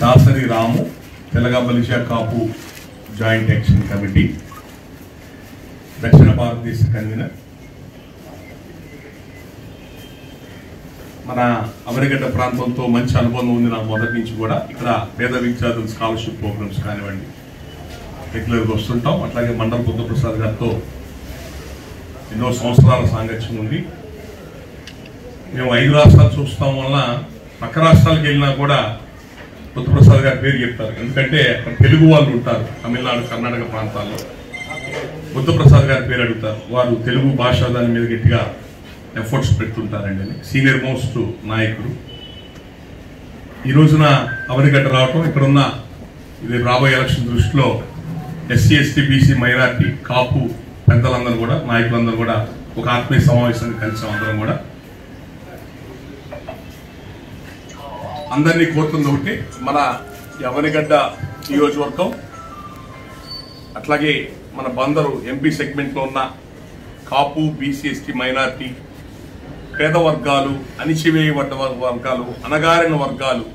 దాసరి రాము తెలంగాణ కాపు joint action committee దక్షిణ భారతదేశ convener. మన అమెరిగడ్డ ప్రాంతంతో మంచి అనుబంధం ఉంది నాకు మొదటి నుంచి కూడా. ఇక్కడ పేద విద్యార్థుల స్కాలర్షిప్ ప్రోగ్రామ్స్ కానివ్వండి రెగ్యులర్గా వస్తుంటాం. అట్లాగే మండల బుద్ధప్రసాద్ గారితో ఎన్నో సంవత్సరాల సాంగత్యం ఉంది. మేము 5 రాష్ట్రాలు చూస్తాం వలన పక్క రాష్ట్రాలకు వెళ్ళినా కూడా బుద్ధప్రసాద్ గారి పేరు చెప్తారు. ఎందుకంటే అక్కడ తెలుగు వాళ్ళు ఉంటారు తమిళనాడు కర్ణాటక ప్రాంతాల్లో. బుద్ధప్రసాద్ గారి పేరు అడుగుతారు. వారు తెలుగు భాష దాని మీద గట్టిగా ఎఫర్ట్స్ పెడుతుంటారండి. సీనియర్ మోస్ట్ నాయకుడు. ఈ రోజున అవనిగడ్డ రావటం, ఇక్కడున్న ఇది రాబోయే ఎలక్షన్ దృష్టిలో ఎస్సీ ఎస్టీ బీసీ మైనార్టీ కాపు పెద్దలందరూ కూడా నాయకులందరూ కూడా ఒక ఆత్మీయ సమావేశాన్ని కలిసాం. అందరం కూడా అందరినీ కోరుతుంది ఒకటి, మన అవనిగడ్డ నియోజకవర్గం అట్లాగే మన బందరు ఎంపీ సెగ్మెంట్ లో ఉన్న కాపు బీసీ ఎస్టీ మైనార్టీ పేద వర్గాలు, అణిచివేయబడ్డ వర్గాలు, అణగారిన వర్గాలు,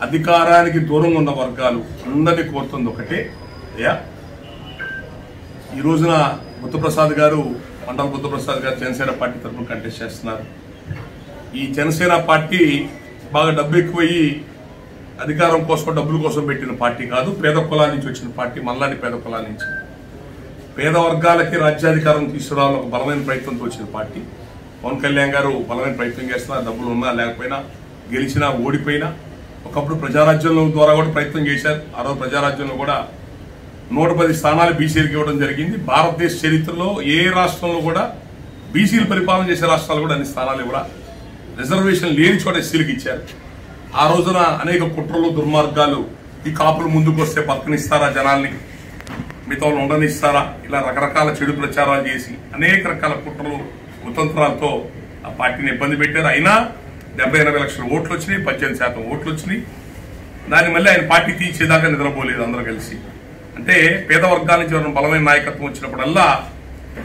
అధికారానికి దూరంగా ఉన్న వర్గాలు అందరినీ కోరుతుంది ఒకటే. ఈ రోజున బుద్ధప్రసాద్ గారు మండల బుద్ధప్రసాద్ గారు జనసేన పార్టీ తరఫున కంటెస్ట్ చేస్తున్నారు. ఈ జనసేన పార్టీ బాగా డబ్బు ఎక్కువయ్యి అధికారం కోసం డబ్బుల కోసం పెట్టిన పార్టీ కాదు. పేద కులాల నుంచి వచ్చిన పార్టీ, మల్లాడి పేద కులాల నుంచి పేద వర్గాలకి రాజ్యాధికారం తీసుకురావాలని ఒక బలమైన ప్రయత్నంతో వచ్చిన పార్టీ. పవన్ కళ్యాణ్ గారు బలమైన ప్రయత్నం చేస్తున్నారు. డబ్బులు ఉన్నా లేకపోయినా, గెలిచినా ఓడిపోయినా. ఒకప్పుడు ప్రజారాజ్యంలో ద్వారా కూడా ప్రయత్నం చేశారు. ఆ రోజు ప్రజారాజ్యంలో కూడా 110 స్థానాలు బీసీలకు ఇవ్వడం జరిగింది. భారతదేశ చరిత్రలో ఏ రాష్ట్రంలో కూడా బీసీలు పరిపాలన చేసే రాష్ట్రాలు కూడా అన్ని స్థానాలు ఇవ్వరా. రిజర్వేషన్ లేని చోట ఎస్సీలకు ఇచ్చారు. ఆ రోజున అనేక కుట్రలు దుర్మార్గాలు, ఈ కాపులు ముందుకు వస్తే పక్కనిస్తారా జనాల్ని, మిగతా ఉండనిస్తారా, ఇలా రకరకాల చెడు ప్రచారాలు చేసి అనేక రకాల కుట్రలు కుతంత్రాలతో ఆ పార్టీని ఇబ్బంది పెట్టారు. అయినా 70-80 లక్షల ఓట్లు వచ్చినాయి, 18% ఓట్లు వచ్చినాయి. దాన్ని మళ్ళీ ఆయన పార్టీ తీర్చేదాకా నిద్రపోలేదు అందరూ కలిసి. అంటే పేద వర్గాల నుంచి ఎవరైనా బలమైన నాయకత్వం వచ్చినప్పుడల్లా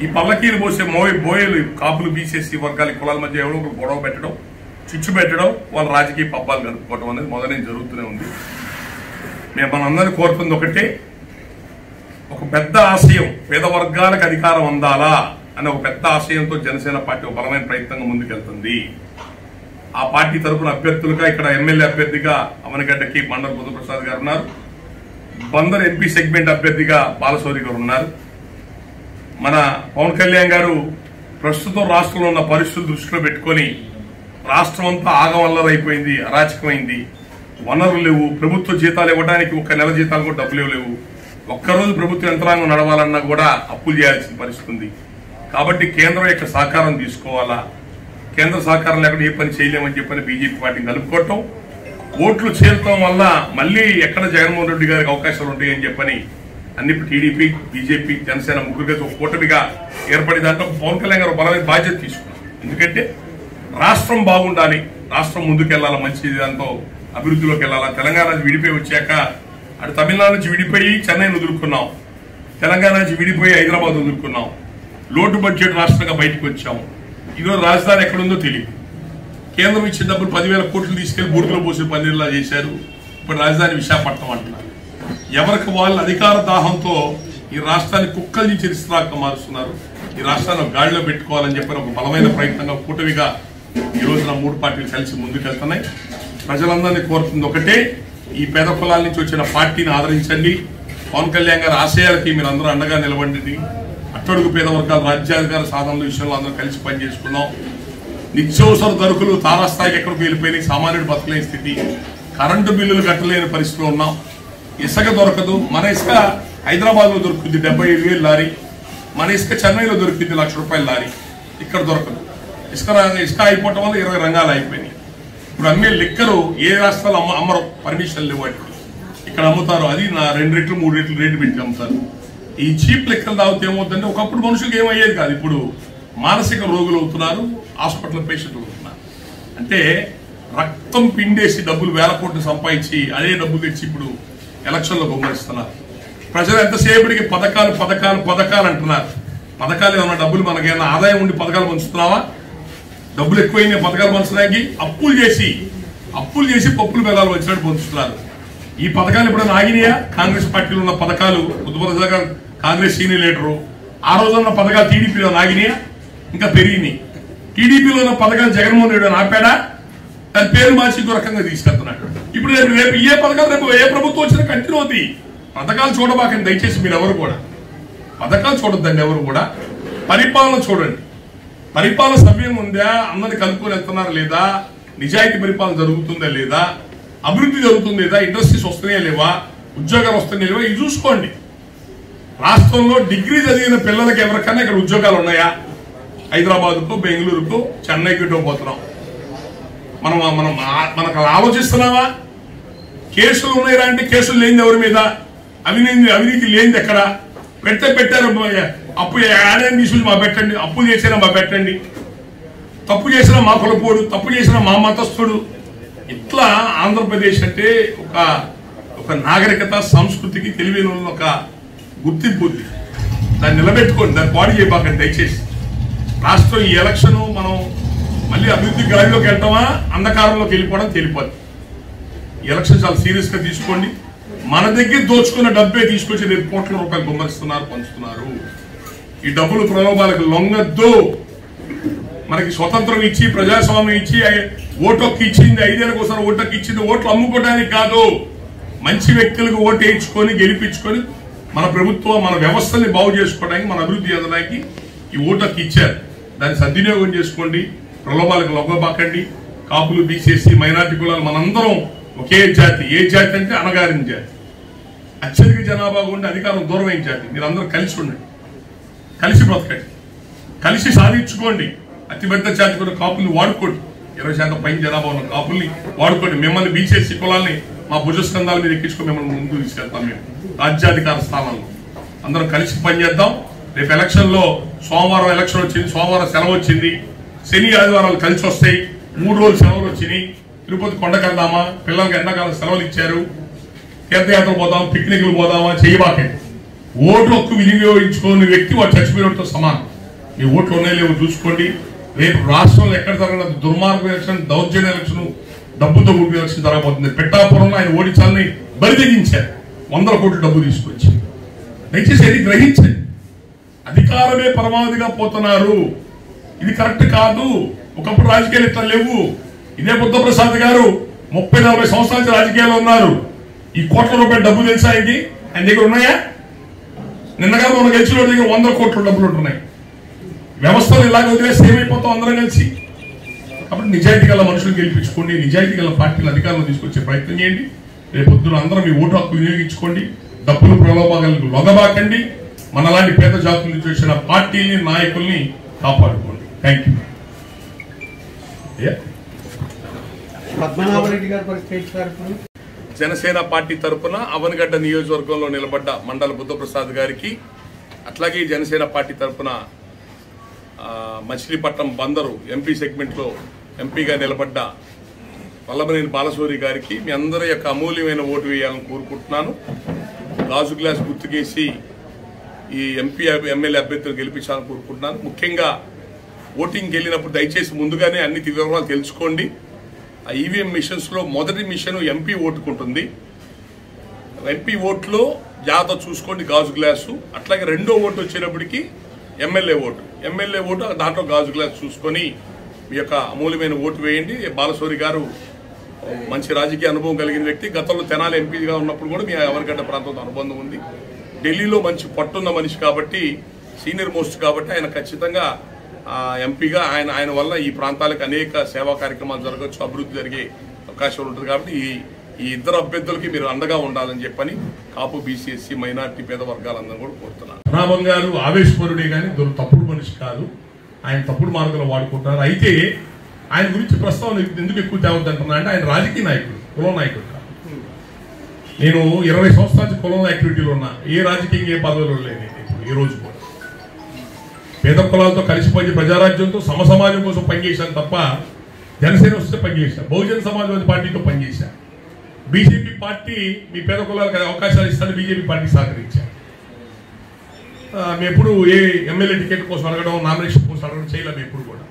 ఈ పల్లకీలు పోసే బోయలు కాపులు బీసీఎస్సీ వర్గాల కులాల మధ్య ఎవరో ఒకరు గొడవ పెట్టడం, చిచ్చు పెట్టడం, వాళ్ళ రాజకీయ పబ్బాలు కలుపుకోవడం అనేది మొదలై జరుగుతూనే ఉంది. మేము మనందరినీ కోరుతుంది ఒకటే, ఒక పెద్ద ఆశయం, పేద వర్గాలకు అధికారం అందాలా అనే ఒక పెద్ద ఆశయంతో జనసేన పార్టీ ఒక బలమైన ప్రయత్నంగా ముందుకెళ్తుంది. ఆ పార్టీ తరఫున అభ్యర్థులుగా ఇక్కడ ఎమ్మెల్యే అభ్యర్థిగా అవనిగడ్డకి మండల బుద్ధప్రసాద్ గారు ఉన్నారు. బందర్ ఎంపీ సెగ్మెంట్ అభ్యర్థిగా బాలశౌరి గారు ఉన్నారు. మన పవన్ కళ్యాణ్ గారు ప్రస్తుతం రాష్ట్రంలో ఉన్న పరిస్థితులు దృష్టిలో పెట్టుకుని రాష్ట్రం అంతా ఆగమల్లరైపోయింది, అరాచకమైంది, వనరులు లేవు, ప్రభుత్వ జీతాలు ఇవ్వడానికి ఒక నెల జీతాలు కూడా డబ్బులు లేవు. ఒక్కరోజు ప్రభుత్వ యంత్రాంగం నడవాలన్నా కూడా అప్పులు చేయాల్సిన పరిస్థితి ఉంది. కాబట్టి కేంద్రం యొక్క సహకారం తీసుకోవాలా. కేంద్ర సహకారం లేకుండా ఏ పని చేయలేమని చెప్పని బీజేపీ పార్టీని కలుపుకోవటం, ఓట్లు చేరటం వల్ల మళ్లీ ఎక్కడ జగన్మోహన్ రెడ్డి గారికి అవకాశాలు ఉంటాయని చెప్పని అన్ని టీడీపీ, బీజేపీ, జనసేన ముగ్గురుగా ఒక కూటమిగా ఏర్పడి దాంట్లో పవన్ కళ్యాణ్ గారు బలమైన బాధ్యత తీసుకున్నారు. ఎందుకంటే రాష్ట్రం బాగుండాలి, రాష్ట్రం ముందుకెళ్లాలా, మంచి దాంతో అభివృద్ధిలోకి వెళ్లాలా. తెలంగాణ నుంచి విడిపోయి వచ్చాక అటు తమిళనాడు నుంచి విడిపోయి చెన్నైని వదులుకున్నాం, తెలంగాణ నుంచి విడిపోయి హైదరాబాద్ వదులుకున్నాం, లోటు బడ్జెట్ రాష్ట్రంగా బయటకు వచ్చాము. ఈరోజు రాజధాని ఎక్కడుందో తెలియదు. కేంద్రం ఇచ్చిన డబ్బులు 10,000 కోట్లు తీసుకెళ్లి బూడిదలో పోసి పన్నీరులా చేశారు. ఇప్పుడు రాజధాని విశాఖపట్నం అంటున్నారు. ఎవరికి వాళ్ళు అధికార దాహంతో ఈ రాష్ట్రాన్ని కుక్కల నుంచి రిస్త్రాగా మారుస్తున్నారు. ఈ రాష్ట్రాన్ని గాడిలో పెట్టుకోవాలని చెప్పిన ఒక బలమైన ప్రయత్నంగా కూటమిగా ఈ రోజున 3 పార్టీలు కలిసి ముందుకెళ్తున్నాయి. ప్రజలందరినీ కోరుతుంది ఒకటే, ఈ పేద కులాల నుంచి వచ్చిన పార్టీని ఆదరించండి. పవన్ కళ్యాణ్ గారి ఆశయాలకి మీరు అందరూ అండగా నిలబండి. అట్టడుగు పేద వర్గాల రాజ్యాధికార సాధనల విషయంలో అందరూ కలిసి పనిచేసుకుందాం. నిత్యావసర ధరకులు తారాస్థాయికి ఎక్కడికి వెళ్ళిపోయినాయి. సామాన్యుడు బతకలేని స్థితి, కరెంటు బిల్లులు కట్టలేని పరిస్థితిలో ఉన్నాం. ఇసుక దొరకదు. మన ఇసుక హైదరాబాద్ లో దొరుకుతుంది 75,000 లారీ, మన ఇసుక చెన్నైలో దొరికింది ₹1,00,000 లారీ. ఇక్కడ దొరకదు. ఇసుక అయిపోవటం వల్ల 20 రంగాలు అయిపోయినాయి. ఇప్పుడు అమ్మే లిక్కరు ఏ రాష్ట్రాలు అమ్మరు, పర్మిషన్ లేవు. ఇక్కడ అమ్ముతారు, అది 2 రెట్లు 3 రెట్లు రేటు పెట్టి అమ్ముతారు. ఈ చీప్ లెక్కలు తాగితే ఏమవుతుందంటే ఒకప్పుడు మనుషులకు ఏమయ్యేది కాదు, ఇప్పుడు మానసిక రోగులు అవుతున్నారు, హాస్పిటల్ పేషెంట్లు అవుతున్నారు. అంటే రక్తం పిండేసి డబ్బులు 1,000 కోట్లు సంపాదించి అదే డబ్బులు తెచ్చి ఇప్పుడు ఎలక్షన్లో గుమ్మరిస్తున్నారు. ప్రజలు ఎంతసేపటికి పథకాలు పథకాలు పథకాలు అంటున్నారు. పథకాలు ఏమన్నా డబ్బులు మనకేమన్నా ఆదాయం ఉండి పథకాలు పంచుతున్నావా? డబ్బులు ఎక్కువైన పథకాలు పంచడానికి అప్పులు చేసి పప్పులు బెల్లాలు వచ్చినట్టు పంచుతున్నారు. ఈ పథకాలు ఎప్పుడైనా ఆగినాయా? కాంగ్రెస్ పార్టీలో ఉన్న పథకాలు బుద్ధప్రసాద్ గారు కాంగ్రెస్ సీనియర్ లీడరు, ఆ రోజు ఉన్న పథకాలు టీడీపీలో ఆగినాయా? ఇంకా పెరిగినాయి. టీడీపీలో ఉన్న పథకాలు జగన్మోహన్ రెడ్డి ఆపాడా? దాని పేరు మార్చి ఇంకో రకంగా తీసుకెళ్తున్నాడు. ఇప్పుడు రేపు ఏ పథకాలు రేపు ఏ ప్రభుత్వం వచ్చినా కంటిన్యూ అవుతాయి. పథకాలు చూడబాకండి దయచేసి, మీరు ఎవరు కూడా పథకాలు చూడొద్దండి. ఎవరు కూడా పరిపాలన చూడండి. పరిపాలన సవ్యం ఉందా, అందరిని కలుపుకొని వెళ్తున్నారా లేదా, నిజాయితీ పరిపాలన జరుగుతుందా లేదా, అభివృద్ధి జరుగుతుందా లేదా, ఇండస్ట్రీస్ వస్తున్నాయా లేవా, ఉద్యోగాలు వస్తున్నాయా లేవా, ఇది చూసుకోండి. రాష్ట్రంలో డిగ్రీ చదివిన పిల్లలకి ఎవరికైనా ఇక్కడ ఉద్యోగాలు ఉన్నాయా? హైదరాబాద్కు, బెంగళూరుకు, చెన్నైకి పోతున్నాం. మనకు ఆలోచిస్తున్నావా? కేసులు ఉన్నాయా అంటే కేసులు లేనిది ఎవరి మీద, అవినీతి లేనిది ఎక్కడ? పెట్టారు అప్పు ఆదాయం తీసుకుని మా పెట్టండి, అప్పులు చేసినా మా పెట్టండి, తప్పు చేసినా మా కులపోడు, తప్పు చేసినా మా మతస్థుడు. ఇట్లా ఆంధ్రప్రదేశ్ అంటే ఒక నాగరికత, సంస్కృతికి తెలివైన ఒక గుర్తింపు ఉంది. దాన్ని నిలబెట్టుకోండి, దాన్ని పాడు చేయబాకండి దయచేసి. రాష్ట్రం ఈ ఎలక్షన్ మనం మళ్ళీ అభివృద్ధి గాలిలోకి వెళ్తామా, అంధకారంలోకి వెళ్ళిపోవడం తెలియదు. ఈ ఎలక్షన్ చాలా సీరియస్ గా తీసుకోండి. మన దగ్గర దోచుకున్న డబ్బే తీసుకొచ్చి రేపు కోట్ల రూపాయలు గుమ్మరిస్తున్నారు, పంచుతున్నారు. ఈ డబ్బులు ప్రలోభాలకు లొంగద్దు. మనకి స్వతంత్రం ఇచ్చి, ప్రజాస్వామ్యం ఇచ్చి, ఓటొక్కి ఇచ్చింది, 5 ఏళ్ళకి ఒకసారి ఓటొక్కి ఇచ్చింది. ఓట్లు అమ్ముకోవడానికి కాదు, మంచి వ్యక్తులకు ఓటు వేయించుకొని గెలిపించుకొని మన ప్రభుత్వం, మన వ్యవస్థల్ని బాగు చేసుకోవడానికి, మన అభివృద్ధి చెందడానికి ఈ ఓటొక్కి ఇచ్చారు. దాన్ని సద్వినియోగం చేసుకోండి. ప్రలోభాలకు లొంగబాకండి. కాపులు, బీసీఎస్సీ, మైనార్టీ కులాలు మనందరం ఒకే జాతి. ఏ జాతి అంటే అణగారిన జాతి. అత్యధిక జనాభా ఉండి అధికారం దూరమైన జాతి. మీరందరూ కలిసి ఉండండి, కలిసి బ్రతకండి, కలిసి సాధించుకోండి. అతిపెద్ద జాతి కూడా కాపుల్ని వాడుకోండి. 20% పైన జనాభా ఉన్న కాపుల్ని వాడుకోండి. మిమ్మల్ని బీసీఎస్సీ కులాల్ని మా భుజస్కంధాల మీద ఎక్కించుకొని మిమ్మల్ని ముందుకు తీసుకెళ్తాం. మేము రాజ్యాధికార స్థానంలో అందరం కలిసి పనిచేద్దాం. రేపు ఎలక్షన్ లో సోమవారం ఎలక్షన్ వచ్చింది, సోమవారం సెలవు వచ్చింది, శని ఆదివారాలు కలిసి వస్తాయి. 3 రోజులు సెలవులు వచ్చినాయి. తిరుపతి కొండకెళ్దామా, పిల్లలకి ఎండాకాలం సెలవులు ఇచ్చారు, తీర్థయాత్ర పోదాం, పిక్నిక్లు పోదామా, చేయబాకండి. ఓటు హక్కు వినియోగించుకునే వ్యక్తి వాడు చచ్చిపోయినతో సమానం. మీ ఓట్లు ఉన్నాయి లేవు చూసుకోండి. రేపు రాష్ట్రంలో ఎక్కడ జరగదు దుర్మార్గ ఎలక్షన్, దౌర్జన్య ఎలక్షన్, డబ్బుతో కూడిన ఎలక్షన్ జరగబోతుంది. పెట్టాపురంలో ఆయన ఓడించాలని బరి తెగించారు, 100 కోట్ల డబ్బు తీసుకొచ్చి. దయచేసి అది గ్రహించండి. అధికారమే పరమావధిగా పోతున్నారు. ఇది కరెక్ట్ కాదు. ఒకప్పుడు రాజకీయాలు ఇట్లా లేవు. ఇదే బుద్ధప్రసాద్ గారు 30-40 సంవత్సరాల నుంచి రాజకీయాల్లో ఉన్నారు. ఈ కోట్ల రూపాయల డబ్బు తెలుసా ఆయనకి? ఆయన దగ్గర ఉన్నాయా? నిన్నగా మన గెలిచిన దగ్గర 100 కోట్ల డబ్బులు ఉంటున్నాయి. వ్యవస్థలు ఇలాగ వదిలేస్తే ఏమైపోతాం అందరం కలిసి. కాబట్టి నిజాయితీ గల మనుషులు గెలిపించుకోండి, నిజాయితీ గల పార్టీలు అధికారంలో తీసుకొచ్చే ప్రయత్నం చేయండి. రేపు పొద్దున అందరం మీ ఓటు హక్కు వినియోగించుకోండి. డబ్బులు ప్రలోభాలకు లొంగబాకండి. మనలాంటి పేద జాతుల నుంచి వచ్చిన పార్టీని, నాయకుల్ని కాపాడుకోండి. Thank you. పద్మనాభరెడ్డి గారి పరిస్థితి జనసేన పార్టీ తరఫున అవనగడ్డ నియోజకవర్గంలో నిలబడ్డ మండల బుద్ధప్రసాద్ గారికి, అట్లాగే జనసేన పార్టీ తరఫున మచిలీపట్నం బందరు ఎంపీ సెగ్మెంట్ లో ఎంపీగా నిలబడ్డ వల్లభనేని బాలశౌరి గారికి మీ అందరి యొక్క అమూల్యమైన ఓటు వేయాలని కోరుకుంటున్నాను. గాజు గ్లాస్ గుర్తుకేసి ఈ ఎంపీ ఎమ్మెల్యే అభ్యర్థులు గెలిపించాలని కోరుకుంటున్నాను. ముఖ్యంగా ఓటింగ్కి వెళ్ళినప్పుడు దయచేసి ముందుగానే అన్ని వివరాలు తెలుసుకోండి. ఆ ఈవీఎం మిషన్స్ లో మొదటి మిషన్ ఎంపీ ఓటుకుంటుంది. ఎంపీ ఓట్లో జాగ్రత్త చూసుకోండి, గాజు గ్లాసు. అట్లాగే రెండో ఓటు వచ్చేటప్పటికి ఎమ్మెల్యే ఓటు దాంట్లో గాజు గ్లాస్ చూసుకొని మీ యొక్క అమూల్యమైన ఓటు వేయండి. బాలశౌరి గారు మంచి రాజకీయ అనుభవం కలిగిన వ్యక్తి. గతంలో తెనాలి ఎంపీగా ఉన్నప్పుడు కూడా మీ అవనగడ్డ ప్రాంతంతో అనుబంధం ఉంది. ఢిల్లీలో మంచి పట్టున్న మనిషి కాబట్టి, సీనియర్ మోస్ట్ కాబట్టి ఆయన ఖచ్చితంగా ఎంపీగా ఆయన వల్ల ఈ ప్రాంతాలకు అనేక సేవా కార్యక్రమాలు జరగవచ్చు, అభివృద్ధి జరిగే అవకాశం ఉంటుంది. కాబట్టి ఈ ఇద్దరు అభ్యర్థులకి మీరు అండగా ఉండాలని చెప్పని కాపు, బీసీఎస్సీ, మైనార్టీ, పేద వర్గాలందరూ కూడా కోరుతున్నారు. రామం గారు ఆవేశపరుడే కానీ తప్పుడు మనిషి కాదు. ఆయన తప్పుడు మార్గంలో వాడుకుంటారు. అయితే ఆయన గురించి ప్రస్తావన ఎందుకు ఎక్కువ తేవద్దంటున్నా అంటే ఆయన రాజకీయ నాయకుడు, కులం నాయకుడు కాదు. నేను 20 సంవత్సరాల నుంచి కులం యాక్టివిటీలో ఉన్నా. ఏ రాజకీయం ఏ పదవిలో లేదు ఇప్పుడు ఈ రోజు కూడా. పేద కులాలతో కలిసిపోయి ప్రజారాజ్యంతో సమసమాజం కోసం పనిచేశాను తప్ప జనసేన వస్తే పనిచేశాను, బహుజన సమాజ్వాదీ పార్టీతో పనిచేశాను. బీజేపీ పార్టీ మీ పేద కులాలకు అవకాశాలు ఇస్తాను బీజేపీ పార్టీ సహకరించారు. మేము ఎప్పుడు ఏ ఎమ్మెల్యే టికెట్ కోసం అడగడం, నామినేషన్ కోసం అడగడం చేయలేము ఎప్పుడు కూడా.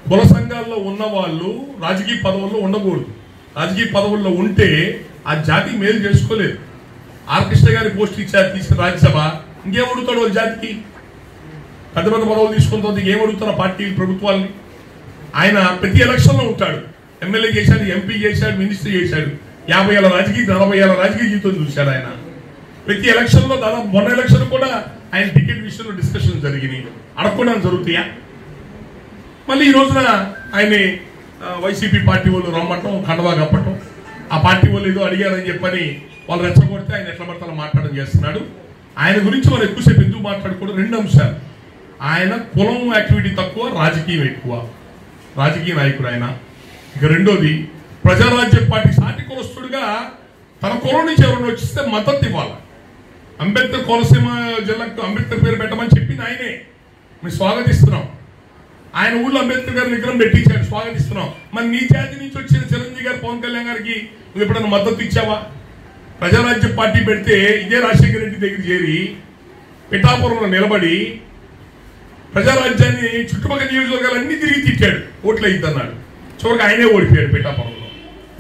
కుల సంఘాల్లో ఉన్న వాళ్ళు రాజకీయ పదవుల్లో ఉండకూడదు. రాజకీయ పదవుల్లో ఉంటే ఆ జాతికి మేలు చేసుకోలేదు. ఆర్ కృష్ణ గారి పోస్ట్ ఇచ్చారు, తీసుకుని రాజ్యసభ, ఇంకేం అడుగుతాడు వాళ్ళ జాతికి? పెద్ద పెద్ద పదవులు తీసుకుంటుంది, ఏం అడుగుతారు పార్టీ ప్రభుత్వాలని? ఆయన ప్రతి ఎలక్షన్ లో ఉంటాడు. ఎమ్మెల్యే చేశాడు, ఎంపీ చేశాడు, మినిస్టర్ చేశాడు. 50 ఏళ్ళ రాజకీయ 40 ఏళ్ళ రాజకీయ జీవితం చూశాడు ఆయన. ప్రతి ఎలక్షన్ లో దాదాపు మొన్న ఎలక్షన్ కూడా ఆయన టికెట్ విషయంలో డిస్కషన్ జరిగినాయి. అడగకుండా జరుగుతాయా? మళ్ళీ ఈ రోజున ఆయన వైసీపీ పార్టీ వాళ్ళు రమ్మటం, కండవా కప్పటం, ఆ పార్టీ వాళ్ళు ఏదో అడిగారని చెప్పని వాళ్ళు రెచ్చగొడితే ఆయన ఎట్లా పడతా మాట్లాడడం చేస్తున్నాడు. ఆయన గురించి మనం ఎక్కువసేపు ఎందుకు మాట్లాడుకోవడం? 2 అంశాలు. ఆయన కులం యాక్టివిటీ తక్కువ, రాజకీయం ఎక్కువ. రాజకీయ నాయకుడు ఆయన. ఇక రెండోది, ప్రజారాజ్యం పార్టీ సాటి కులస్తుడుగా తన కులం నుంచి ఎవరైనా వచ్చిస్తే మద్దతు ఇవ్వాలి. అంబేద్కర్ కోనసీమ జిల్లాకు అంబేద్కర్ పేరు పెట్టమని చెప్పింది ఆయనే. మేము స్వాగతిస్తున్నాం. ఆయన ఊళ్ళో అంబేద్కర్ గారి విగ్రహం పెట్టించాడు, స్వాగతిస్తున్నాం. మరి నీ జాతి నుంచి వచ్చిన చిరంజీవి గారు, పవన్ కళ్యాణ్ గారికి నువ్వు ఎప్పుడైనా మద్దతు ఇచ్చావా? ప్రజారాజ్యం పార్టీ పెడితే ఇదే రాజశేఖర రెడ్డి దగ్గర చేరి పిఠాపురంలో నిలబడి ప్రజారాజ్యాన్ని చుట్టుపక్కల నియోజకవర్గాలన్నీ తిరిగి తిట్టాడు, ఓట్లు అయిద్దన్నాడు. చివరికి ఆయనే ఓడిపోయాడు పిఠాపురంలో.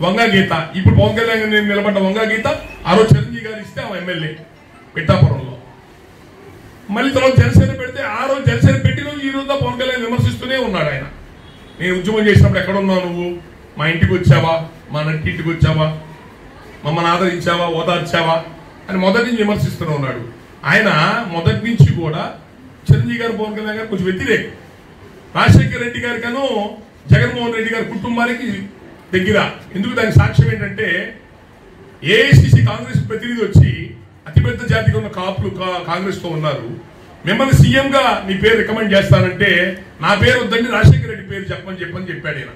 వంగా గీత, ఇప్పుడు పవన్ కళ్యాణ్ నేను నిలబడ్డ వంగా గీత ఆ రోజు చిరంజీవి గారు ఇస్తే ఆమె ఎమ్మెల్యే పిఠాపురంలో. మళ్ళీ తర్వాత జనసేన పెడితే ఆ రోజు జనసేన పెట్టిన రోజు ఈ రోజు పవన్ కళ్యాణ్ విమర్శిస్తూనే ఉన్నాడు ఆయన. నేను ఉద్యమం చేసినప్పుడు ఎక్కడ ఉన్నావు నువ్వు? మా ఇంటికి వచ్చావా? మా నట్టింటికి వచ్చావా? మమ్మల్ని ఆదరించావా, ఓదార్చావా అని మొదటి నుంచి విమర్శిస్తూనే ఉన్నాడు. ఆయన మొదటి నుంచి కూడా చిరంజీవి గారు, పవన్ కళ్యాణ్ గారు కొంచెం వ్యతిరేకం. రాజశేఖర రెడ్డి గారికను జగన్మోహన్ రెడ్డి గారి కుటుంబానికి దగ్గర. ఎందుకు? దానికి సాక్ష్యం ఏంటంటే ఏఐసిసి కాంగ్రెస్ ప్రతినిధి వచ్చి అతిపెద్ద జాతిగా ఉన్న కాపులు కాంగ్రెస్ తో ఉన్నారు, మిమ్మల్ని సీఎం గా మీ పేరు రికమెండ్ చేస్తానంటే నా పేరు వద్దండి, రాజశేఖర రెడ్డి పేరు చెప్పని చెప్పాడు ఆయన.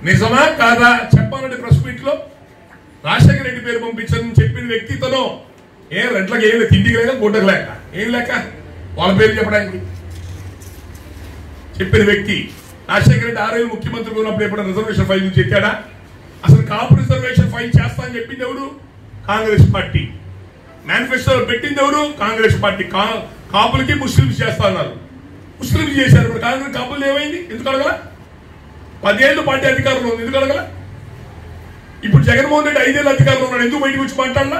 నిజమా కాదా చెప్పాలంటే ప్రెస్ మీట్ లో రాజశేఖర రెడ్డి పేరు పంపించని చెప్పిన వ్యక్తితోనో రెడ్లకి ఏం లేక, తిండికి లేక, గుడ్డకు లేక, ఏం లేక వాళ్ళ పేరు చెప్పడానికి చెప్పిన వ్యక్తి. రాజశేఖర రెడ్డి 6 ఏళ్ళు ముఖ్యమంత్రిగా ఉన్నప్పుడు ఎప్పుడైనా రిజర్వేషన్ ఫైల్ చెప్పాడా? అసలు కాపు రిజర్వేషన్ ఫైల్ చేస్తా అని చెప్పింది ఎవరు? కాంగ్రెస్ పార్టీ. మేనిఫెస్టోలో పెట్టింది ఎవరు? కాంగ్రెస్ పార్టీ. కాపులకి ముస్లింస్ చేస్తా అన్నారు, ముస్లింస్ చేశారు. ఇప్పుడు కాంగ్రెస్ కాపులు ఏమైంది? ఎందుకు అడగల? 10 ఏళ్ళు పార్టీ అధికారంలో ఉంది, ఎందుకు అడగల? ఇప్పుడు జగన్మోహన్ రెడ్డి 5 ఏళ్ళు అధికారంలో ఉన్నాడు, ఎందుకు బయటకు వచ్చి మాట్లాడాల?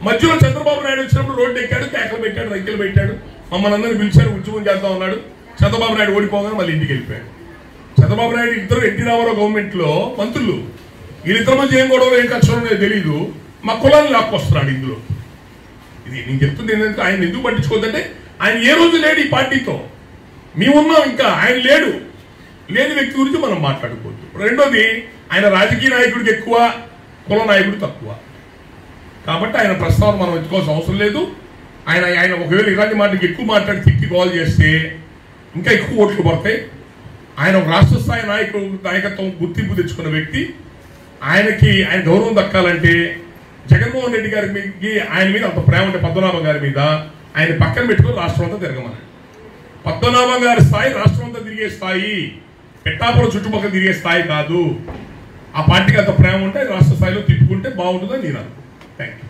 మధ్యలో చంద్రబాబు నాయుడు వచ్చినప్పుడు రోడ్డు ఎక్కాడు, కేకలు పెట్టాడు, రైతులు పెట్టాడు, మమ్మల్ని అందరినీ పిలిచాడు, ఉద్యమం చేద్దాం ఉన్నాడు. చంద్రబాబు నాయుడు ఓడిపోగానే మళ్ళీ ఇంటికి వెళ్ళిపోయాడు. చంద్రబాబు నాయుడు ఇద్దరు ఎన్టీ రామారావు గవర్నమెంట్ లో మంత్రులు, వీళ్ళిద్దరి మధ్య ఏం గొడవలు ఏం కక్షలు తెలియదు, మా కులాన్ని లాక్కొస్తున్నాడు ఇందులో. ఇది నేను చెప్తుంది ఏంటంటే ఆయన ఎందుకు పట్టించుకోవద్దంటే ఆయన ఏ రోజు లేడు ఈ పార్టీతో. మేమున్నాం, ఇంకా ఆయన లేడు. లేని వ్యక్తి గురించి మనం మాట్లాడుకోవద్దు. రెండోది, ఆయన రాజకీయ నాయకుడికి ఎక్కువ, కుల నాయకుడు తక్కువ. కాబట్టి ఆయన ప్రస్తావన మనం ఎత్తుకోవాల్సిన అవసరం లేదు. ఆయన ఒకవేళ ఇలాంటి మాటకి ఎక్కువ మాట్లాడి తిట్టి కాల్ చేస్తే ఇంకా ఎక్కువ ఓట్లు పడతాయి. ఆయన ఒక రాష్ట్ర స్థాయి నాయకత్వం గుర్తింపు తెచ్చుకున్న వ్యక్తి. ఆయన గౌరవం దక్కాలంటే జగన్మోహన్ రెడ్డి గారికి ఆయన మీద అంత ప్రేమ ఉంటే పద్మనాభం గారి మీద ఆయన పక్కన పెట్టుకుని రాష్ట్రం అంతా తిరగమన్నాడు. పద్మనాభం గారి స్థాయి రాష్ట్రం అంతా తిరిగే స్థాయి, పిఠాపురం చుట్టుపక్కల తిరిగే స్థాయి కాదు. ఆ పార్టీకి అంత ప్రేమ ఉంటే రాష్ట్ర స్థాయిలో తిప్పుకుంటే బాగుంటుందని నేను అనుకుంటున్నాను. Thank you.